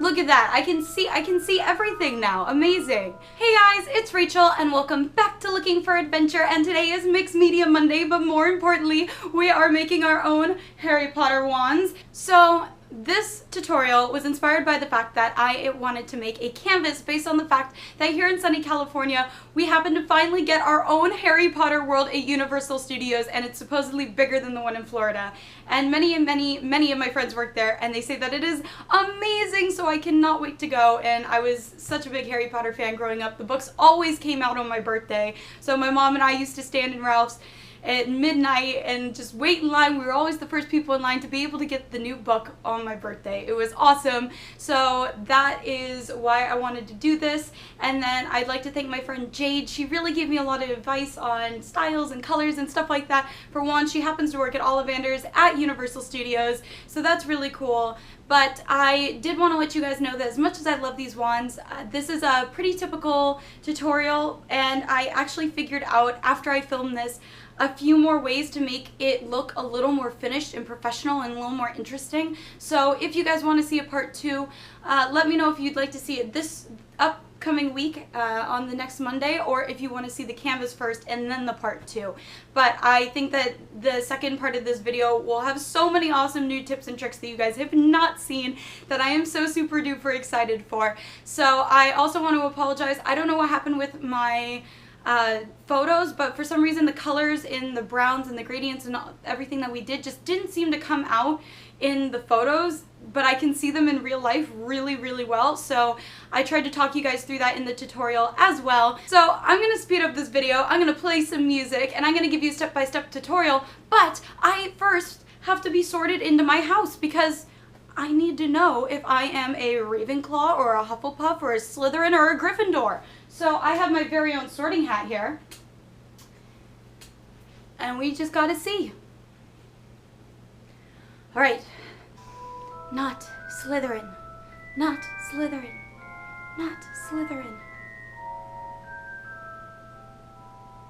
Look at that. I can see everything now. Amazing. Hey guys, it's Rachel and welcome back to Looking for Adventure, and today is Mixed Media Monday, but more importantly, we are making our own Harry Potter wands. So this tutorial was inspired by the fact that I wanted to make a canvas based on the fact that here in sunny California, we happen to finally get our own Harry Potter world at Universal Studios, and it's supposedly bigger than the one in Florida. And many of my friends work there, and they say that it is amazing, so I cannot wait to go. And I was such a big Harry Potter fan growing up. The books always came out on my birthday, so my mom and I used to stand in Ralph's at midnight and just wait in line. We were always the first people in line to be able to get the new book on my birthday. It was awesome. So that is why I wanted to do this. And then I'd like to thank my friend Jade. She really gave me a lot of advice on styles and colors and stuff like that. For one, she happens to work at Ollivander's at Universal Studios, so that's really cool. But I did want to let you guys know that as much as I love these wands, this is a pretty typical tutorial, and I actually figured out after I filmed this a few more ways to make it look a little more finished and professional and a little more interesting. So if you guys want to see a part 2, let me know if you'd like to see it this upcoming week on the next Monday, or if you want to see the canvas first and then the part 2. But I think that the second part of this video will have so many awesome new tips and tricks that you guys have not seen that I am so super duper excited for. So I also want to apologize. I don't know what happened with my photos, but for some reason the colors in the browns and the gradients and everything that we did just didn't seem to come out in the photos, but I can see them in real life really, really well. So I tried to talk you guys through that in the tutorial as well. So I'm going to speed up this video, I'm going to play some music, and I'm going to give you a step-by-step tutorial, but I first have to be sorted into my house because I need to know if I am a Ravenclaw or a Hufflepuff or a Slytherin or a Gryffindor. So I have my very own sorting hat here, and we just gotta see. Alright, not Slytherin, not Slytherin, not Slytherin.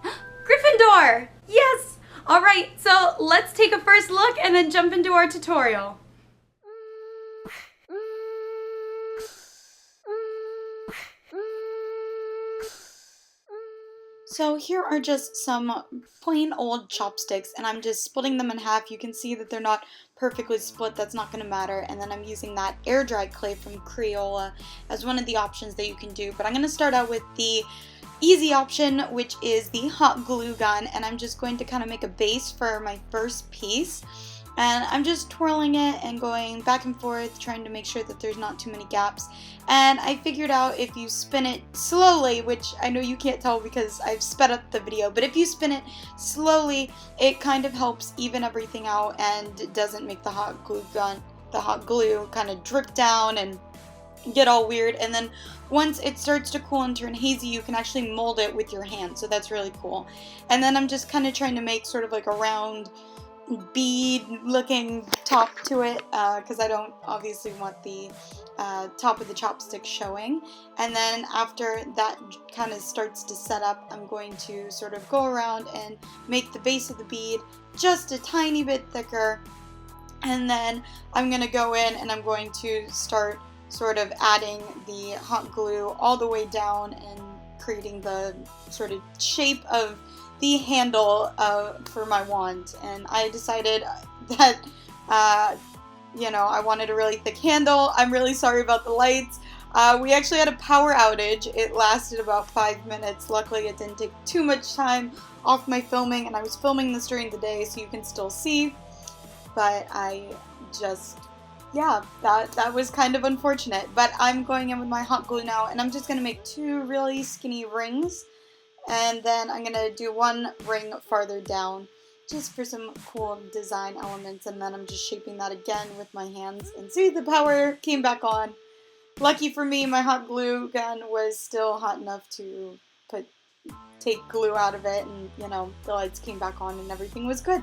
Gryffindor! Yes! Alright, so let's take a first look and then jump into our tutorial. So here are just some plain old chopsticks, and I'm just splitting them in half. You can see that they're not perfectly split, that's not going to matter. And then I'm using that air dried clay from Crayola as one of the options that you can do. But I'm going to start out with the easy option, which is the hot glue gun, and I'm just going to kind of make a base for my first piece. And I'm just twirling it and going back and forth, trying to make sure that there's not too many gaps. And I figured out if you spin it slowly, which I know you can't tell because I've sped up the video, but if you spin it slowly, it kind of helps even everything out and doesn't make the hot glue kind of drip down and get all weird. And then once it starts to cool and turn hazy, you can actually mold it with your hand, so that's really cool. And then I'm just kind of trying to make sort of like a round bead looking top to it because I don't obviously want the top of the chopstick showing. And then after that kind of starts to set up, I'm going to sort of go around and make the base of the bead just a tiny bit thicker, and then I'm going to go in and I'm going to start sort of adding the hot glue all the way down and creating the sort of shape of the handle for my wand. And I decided that you know, I wanted a really thick handle. I'm really sorry about the lights. We actually had a power outage. It lasted about 5 minutes. Luckily it didn't take too much time off my filming, and I was filming this during the day so you can still see, but I just, yeah, that was kind of unfortunate. But I'm going in with my hot glue now, and I'm just going to make 2 really skinny rings. And then I'm going to do 1 ring farther down just for some cool design elements, and then I'm just shaping that again with my hands. And see, the power came back on. Lucky for me, my hot glue gun was still hot enough to take glue out of it, and you know, the lights came back on and everything was good.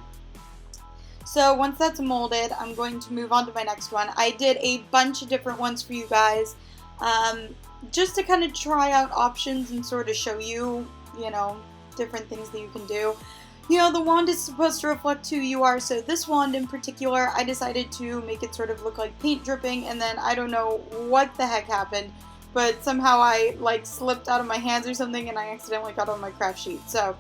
So once that's molded, I'm going to move on to my next one. I did a bunch of different ones for you guys, just to kind of try out options and sort of show you, you know, different things that you can do. you know, the wand is supposed to reflect who you are, so this wand in particular, I decided to make it sort of look like paint dripping, and then I don't know what the heck happened, but somehow I like slipped out of my hands or something and I accidentally got on my craft sheet. So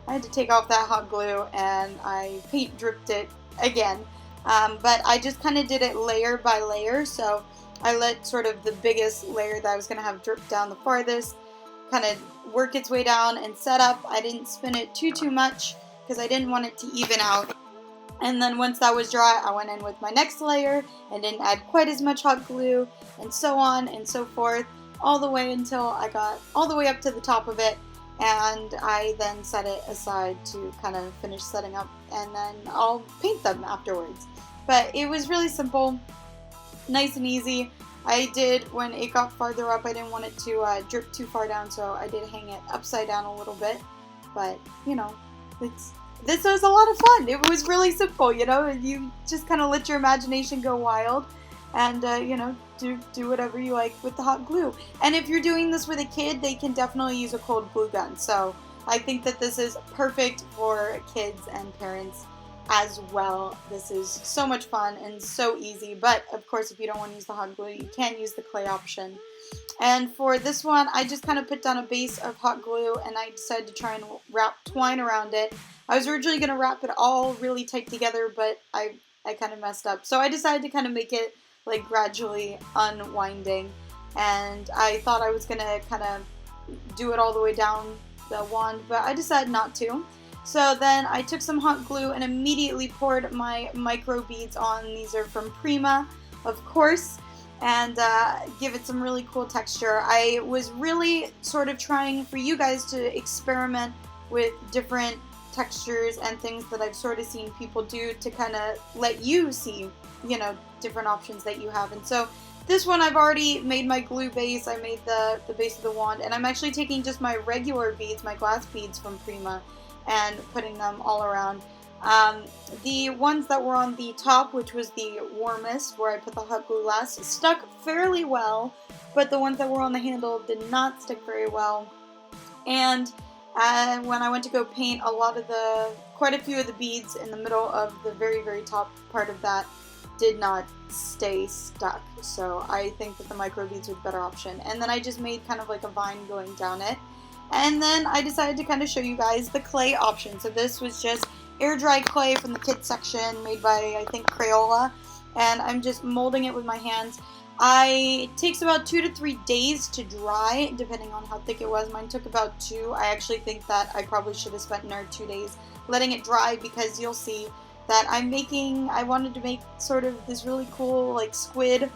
I had to take off that hot glue and I paint dripped it again. But I just kind of did it layer by layer, so I let sort of the biggest layer that I was going to have drip down the farthest kind of work its way down and set up. I didn't spin it too much because I didn't want it to even out. And then once that was dry, I went in with my next layer and didn't add quite as much hot glue, and so on and so forth, all the way until I got all the way up to the top of it, and I then set it aside to kind of finish setting up, and then I'll paint them afterwards. But it was really simple, nice and easy. I did, when it got farther up, I didn't want it to drip too far down, so I did hang it upside down a little bit, but you know, this was a lot of fun. It was really simple, you know, you just kind of let your imagination go wild and, you know, do whatever you like with the hot glue. And if you're doing this with a kid, they can definitely use a cold glue gun. So I think that this is perfect for kids and parents as well. This is so much fun and so easy. But of course, if you don't want to use the hot glue, you can use the clay option. And for this one, I just kind of put down a base of hot glue and I decided to try and wrap twine around it. I was originally going to wrap it all really tight together, but I kind of messed up. So I decided to kind of make it like gradually unwinding. And I thought I was going to kind of do it all the way down the wand, but I decided not to. So then I took some hot glue and immediately poured my micro beads on. These are from Prima, of course, and give it some really cool texture. I was really sort of trying for you guys to experiment with different textures and things that I've sort of seen people do to kind of let you see, you know, different options that you have. And so this one I've already made my glue base. I made the base of the wand, and I'm actually taking just my regular beads, my glass beads from Prima, and putting them all around. The ones that were on the top, which was the warmest, where I put the hot glue last, stuck fairly well, but the ones that were on the handle did not stick very well. And when I went to go paint, quite a few of the beads in the middle of the very top part of that did not stay stuck. So I think that the micro beads were the better option. And then I just made kind of like a vine going down it. And then I decided to kind of show you guys the clay option. So this was just air dried clay from the kids section made by, I think, Crayola. And I'm just molding it with my hands. It takes about 2 to 3 days to dry, depending on how thick it was. Mine took about 2. I actually think that I probably should have spent another 2 days letting it dry, because you'll see that I wanted to make sort of this really cool, like, squid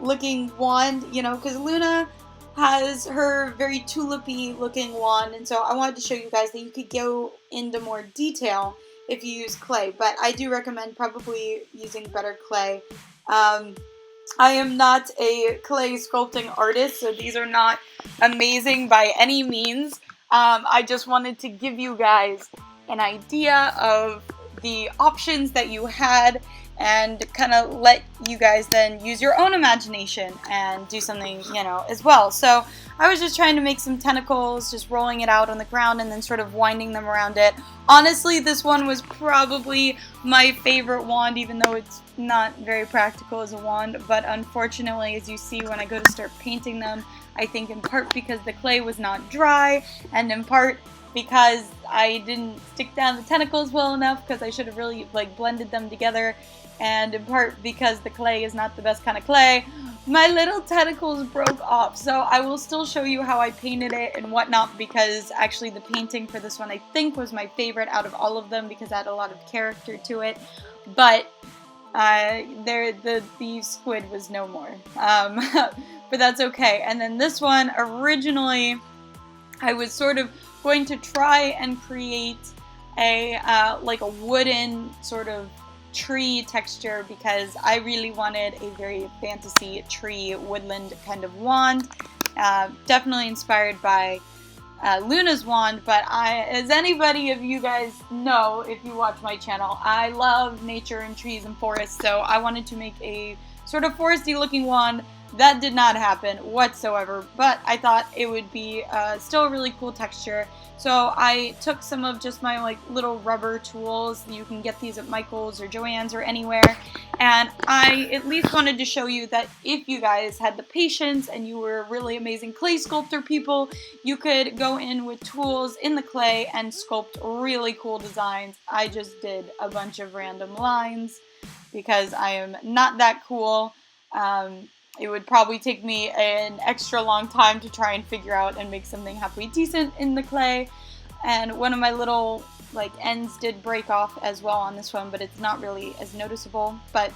looking wand, you know, because Luna has her very tulipy looking wand, and so I wanted to show you guys that you could go into more detail if you use clay, but I do recommend probably using better clay. I am not a clay sculpting artist, so these are not amazing by any means. I just wanted to give you guys an idea of the options that you had and kind of let you guys then use your own imagination and do something, you know, as well. So I was just trying to make some tentacles, just rolling it out on the ground and then sort of winding them around it. Honestly, this one was probably my favorite wand, even though it's not very practical as a wand. But unfortunately, as you see when I go to start painting them, I think in part because the clay was not dry, and in part because I didn't stick down the tentacles well enough, because I should have really like blended them together, and in part because the clay is not the best kind of clay, my little tentacles broke off. So I will still show you how I painted it and whatnot, because actually the painting for this one I think was my favorite out of all of them, because it had a lot of character to it. But the squid was no more. But that's okay. And then this one, originally I was sort of going to try and create a like a wooden sort of tree texture, because I really wanted a very fantasy tree woodland kind of wand, definitely inspired by Luna's wand. But as anybody of you guys know, if you watch my channel, I love nature and trees and forests, so I wanted to make a sort of foresty looking wand That did not happen whatsoever, but I thought it would be still a really cool texture. So I took some of just my like little rubber tools. You can get these at Michael's or Joann's or anywhere. And I at least wanted to show you that if you guys had the patience and you were really amazing clay sculptor people, you could go in with tools in the clay and sculpt really cool designs. I just did a bunch of random lines because I am not that cool. It would probably take me an extra long time to try and figure out and make something halfway decent in the clay. And one of my little like ends did break off as well on this one, but it's not really as noticeable. But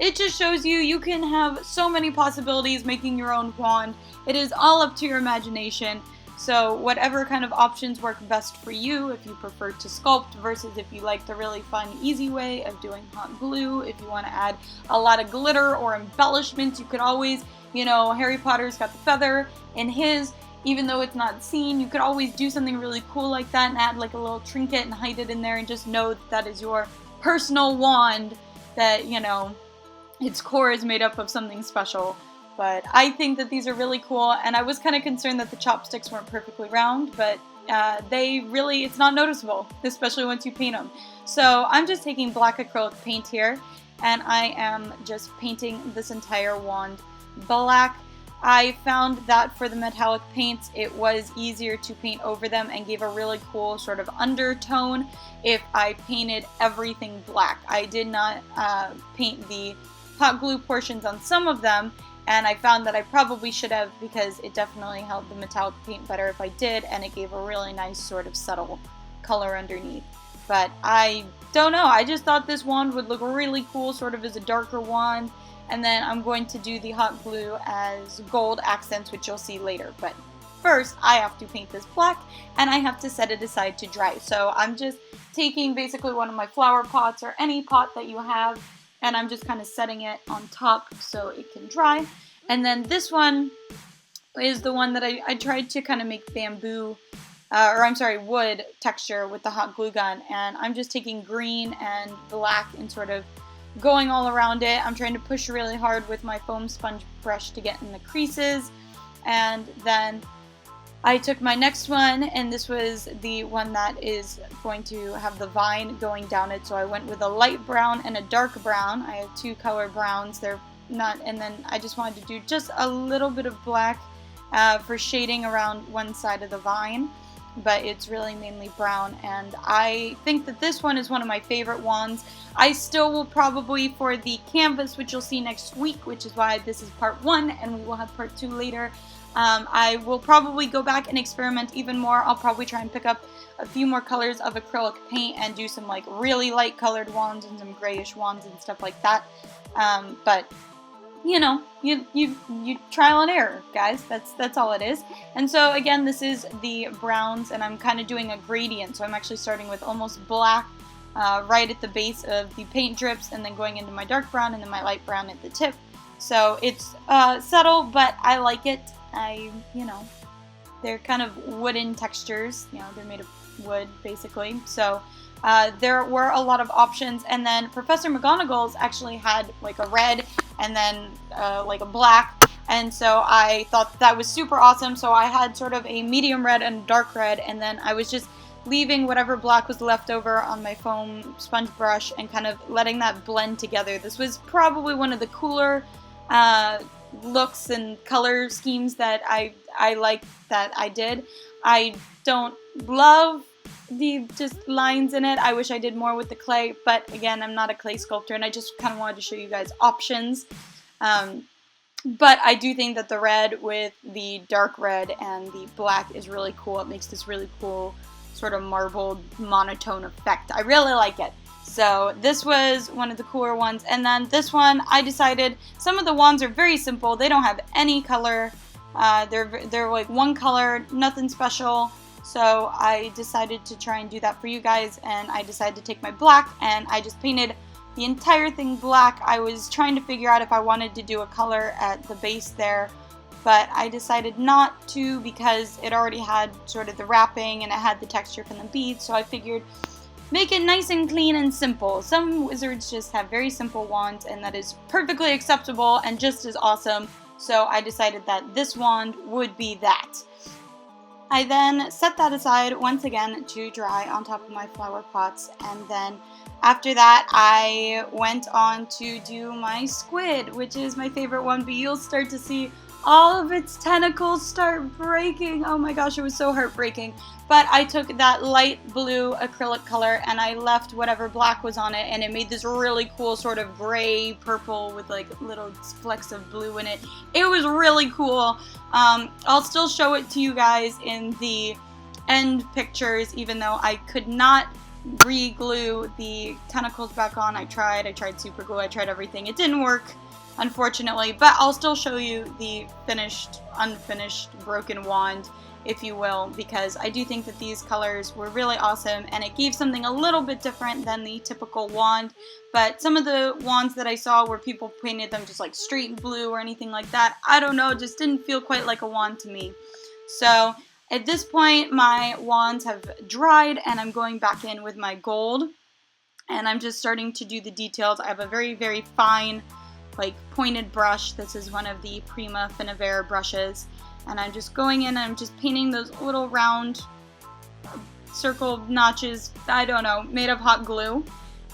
it just shows you can have so many possibilities making your own wand. It is all up to your imagination. So whatever kind of options work best for you, if you prefer to sculpt versus if you like the really fun, easy way of doing hot glue, if you want to add a lot of glitter or embellishments, you could always, you know, Harry Potter's got the feather in his, even though it's not seen, you could always do something really cool like that and add like a little trinket and hide it in there and just know that that is your personal wand that, you know, its core is made up of something special. But I think that these are really cool, and I was kind of concerned that the chopsticks weren't perfectly round, but it's not noticeable, especially once you paint them. So I'm just taking black acrylic paint here, and I am just painting this entire wand black. I found that for the metallic paints, it was easier to paint over them and gave a really cool sort of undertone if I painted everything black. I did not paint the hot glue portions on some of them, and I found that I probably should have because it definitely held the metallic paint better if I did, and it gave a really nice sort of subtle color underneath. But I don't know, I just thought this wand would look really cool sort of as a darker wand, and then I'm going to do the hot glue as gold accents, which you'll see later. But first, I have to paint this black, and I have to set it aside to dry. So I'm just taking basically one of my flower pots or any pot that you have, and I'm just kind of setting it on top so it can dry. And then this one is the one that I tried to kind of make bamboo, wood texture with the hot glue gun. And I'm just taking green and black and sort of going all around it. I'm trying to push really hard with my foam sponge brush to get in the creases. And then I took my next one, and this was the one that is going to have the vine going down it. So I went with a light brown and a dark brown. I have two color browns. They're not, and then I just wanted to do just a little bit of black for shading around one side of the vine, but it's really mainly brown. And I think that this one is one of my favorite wands. I still will probably, for the canvas, which you'll see next week, which is why this is part 1 and we will have part 2 later, I will probably go back and experiment even more. I'll probably try and pick up a few more colors of acrylic paint and do some like really light colored wands and some grayish wands and stuff like that. But you know, you trial and error, guys. That's all it is. And so again, this is the browns, and I'm kind of doing a gradient. So I'm actually starting with almost black right at the base of the paint drips, and then going into my dark brown and then my light brown at the tip. So it's subtle, but I like it. You know, they're kind of wooden textures. You know, they're made of wood, basically. So there were a lot of options. And then Professor McGonagall's actually had like a red and then like a black. And so I thought that was super awesome. So I had sort of a medium red and dark red. And then I was just leaving whatever black was left over on my foam sponge brush and kind of letting that blend together. This was probably one of the cooler looks and color schemes that I like that I did. I don't love the just lines in it. I wish I did more with the clay, but again, I'm not a clay sculptor, and I just kind of wanted to show you guys options. But I do think that the red with the dark red and the black is really cool. It makes this really cool sort of marbled monotone effect. I really like it. So this was one of the cooler ones. And then this one, I decided some of the wands are very simple. They don't have any color. They're like one color, nothing special. So I decided to try and do that for you guys. And I decided to take my black and I just painted the entire thing black. I was trying to figure out if I wanted to do a color at the base there, but I decided not to because it already had sort of the wrapping and it had the texture from the beads. So I figured make it nice and clean and simple. Some wizards just have very simple wands, and that is perfectly acceptable and just as awesome. So I decided that this wand would be that. I then set that aside once again to dry on top of my flower pots, and then after that I went on to do my squid, which is my favorite one, but you'll start to see all of its tentacles start breaking. Oh my gosh, it was so heartbreaking. But I took that light blue acrylic color and I left whatever black was on it, and it made this really cool sort of gray purple with like little flecks of blue in it. It was really cool. I'll still show it to you guys in the end pictures, even though I could not re-glue the tentacles back on. I tried super glue, I tried everything. It didn't work, unfortunately, but I'll still show you the finished, unfinished, broken wand, if you will, because I do think that these colors were really awesome, and it gave something a little bit different than the typical wand. But some of the wands that I saw where people painted them just like straight blue or anything like that, I don't know, just didn't feel quite like a wand to me. So at this point, my wands have dried, and I'm going back in with my gold, and I'm just starting to do the details. I have a very, very fine, like, pointed brush. This is one of the Prima Finavera brushes, and I'm just going in and I'm just painting those little round circle notches, I don't know, made of hot glue.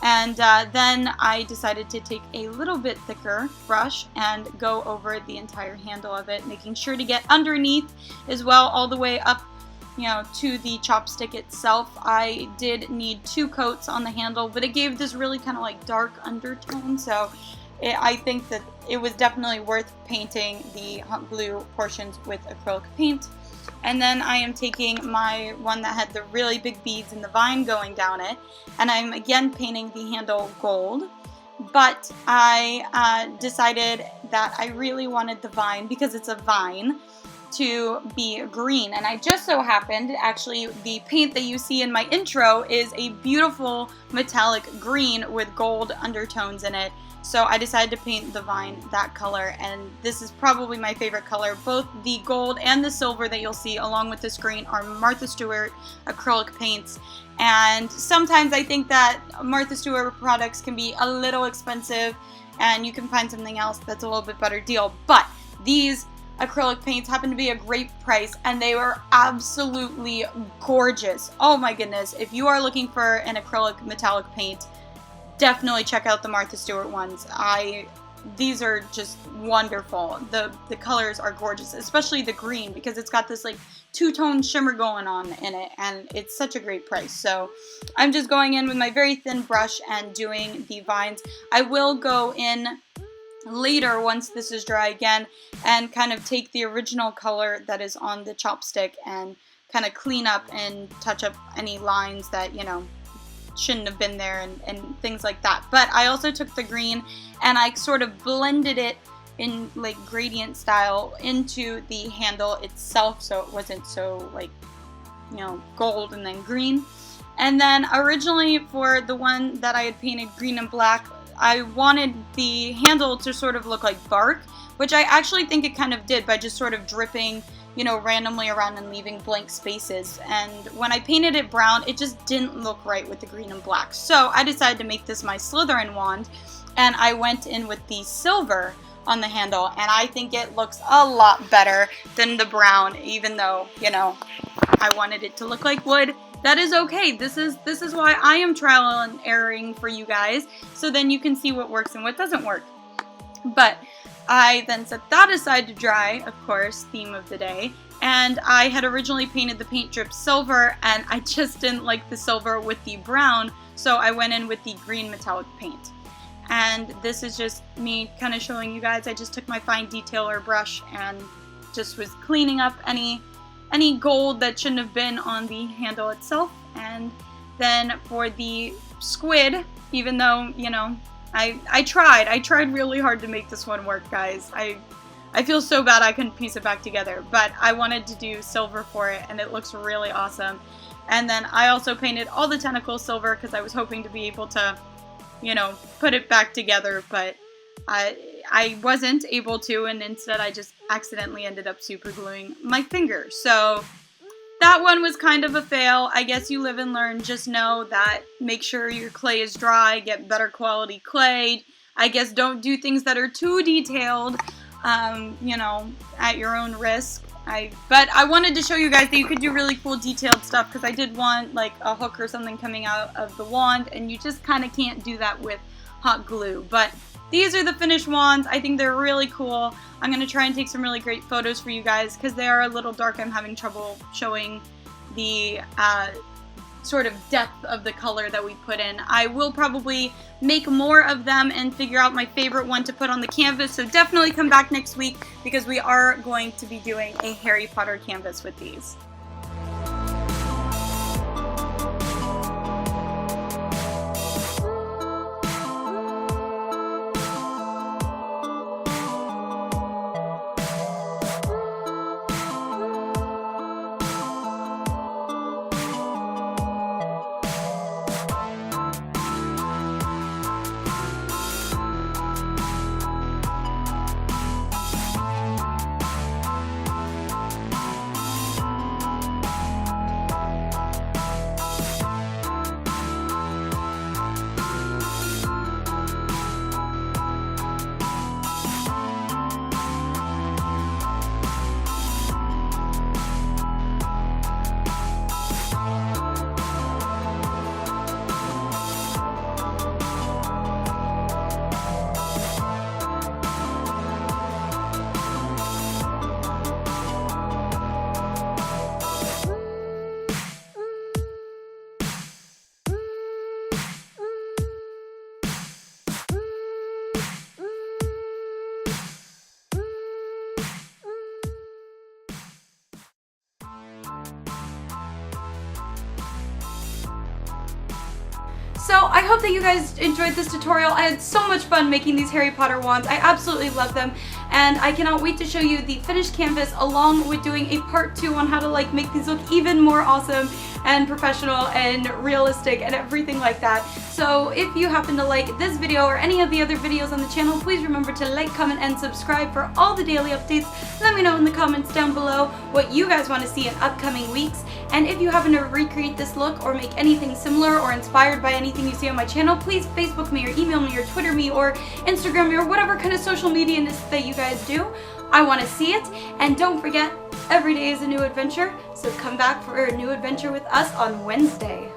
And then I decided to take a little bit thicker brush and go over the entire handle of it, making sure to get underneath as well, all the way up, you know, to the chopstick itself. I did need 2 coats on the handle, but it gave this really kind of like dark undertone, so I think that it was definitely worth painting the hot glue portions with acrylic paint. And then I am taking my one that had the really big beads and the vine going down it, and I'm again painting the handle gold. But I decided that I really wanted the vine, because it's a vine, to be green. And I just so happened, actually, the paint that you see in my intro is a beautiful metallic green with gold undertones in it. So I decided to paint the vine that color, and this is probably my favorite color. Both the gold and the silver that you'll see along with this green are Martha Stewart acrylic paints. And sometimes I think that Martha Stewart products can be a little expensive, and you can find something else that's a little bit better deal. But these acrylic paints happen to be a great price, and they were absolutely gorgeous. Oh my goodness, if you are looking for an acrylic metallic paint, definitely check out the Martha Stewart ones. These are just wonderful. The colors are gorgeous, especially the green, because it's got this like two-tone shimmer going on in it, and it's such a great price. So I'm just going in with my very thin brush and doing the vines. I will go in later once this is dry again and kind of take the original color that is on the chopstick and kind of clean up and touch up any lines that, you know, shouldn't have been there and things like that. But I also took the green and I sort of blended it in like gradient style into the handle itself, so it wasn't so like, you know, gold and then green. And then originally for the one that I had painted green and black, I wanted the handle to sort of look like bark, which I actually think it kind of did by just sort of dripping, you know, randomly around and leaving blank spaces. And when I painted it brown, it just didn't look right with the green and black. So I decided to make this my Slytherin wand, and I went in with the silver on the handle, and I think it looks a lot better than the brown, even though, you know, I wanted it to look like wood. That is okay. This is why I am trial and erroring for you guys, so then you can see what works and what doesn't work. But I then set that aside to dry, of course, theme of the day, and I had originally painted the paint drip silver, and I just didn't like the silver with the brown, so I went in with the green metallic paint. And this is just me kind of showing you guys. I just took my fine detailer brush and just was cleaning up any gold that shouldn't have been on the handle itself. And then for the squid, even though, you know, I tried really hard to make this one work, guys. I feel so bad I couldn't piece it back together, but I wanted to do silver for it, and it looks really awesome. And then I also painted all the tentacles silver because I was hoping to be able to, you know, put it back together, but I wasn't able to, and instead I just accidentally ended up super gluing my finger. So that one was kind of a fail. I guess you live and learn. Just know that make sure your clay is dry, get better quality clay. I guess don't do things that are too detailed. you know, at your own risk. But I wanted to show you guys that you could do really cool detailed stuff, because I did want like a hook or something coming out of the wand, and you just kind of can't do that with hot glue. But these are the finished wands. I think they're really cool. I'm going to try and take some really great photos for you guys, because they are a little dark. I'm having trouble showing the sort of depth of the color that we put in. I will probably make more of them and figure out my favorite one to put on the canvas, so definitely come back next week, because we are going to be doing a Harry Potter canvas with these. So I hope that you guys enjoyed this tutorial. I had so much fun making these Harry Potter wands. I absolutely love them, and I cannot wait to show you the finished canvas, along with doing a part 2 on how to like make these look even more awesome and professional and realistic and everything like that. So if you happen to like this video or any of the other videos on the channel, please remember to like, comment, and subscribe for all the daily updates. Let me know in the comments down below what you guys want to see in upcoming weeks. And if you happen to recreate this look or make anything similar or inspired by anything you see on my channel, please Facebook me or email me or Twitter me or Instagram me or whatever kind of social media that you guys do. I want to see it. And don't forget, every day is a new adventure, so come back for a new adventure with us on Wednesday.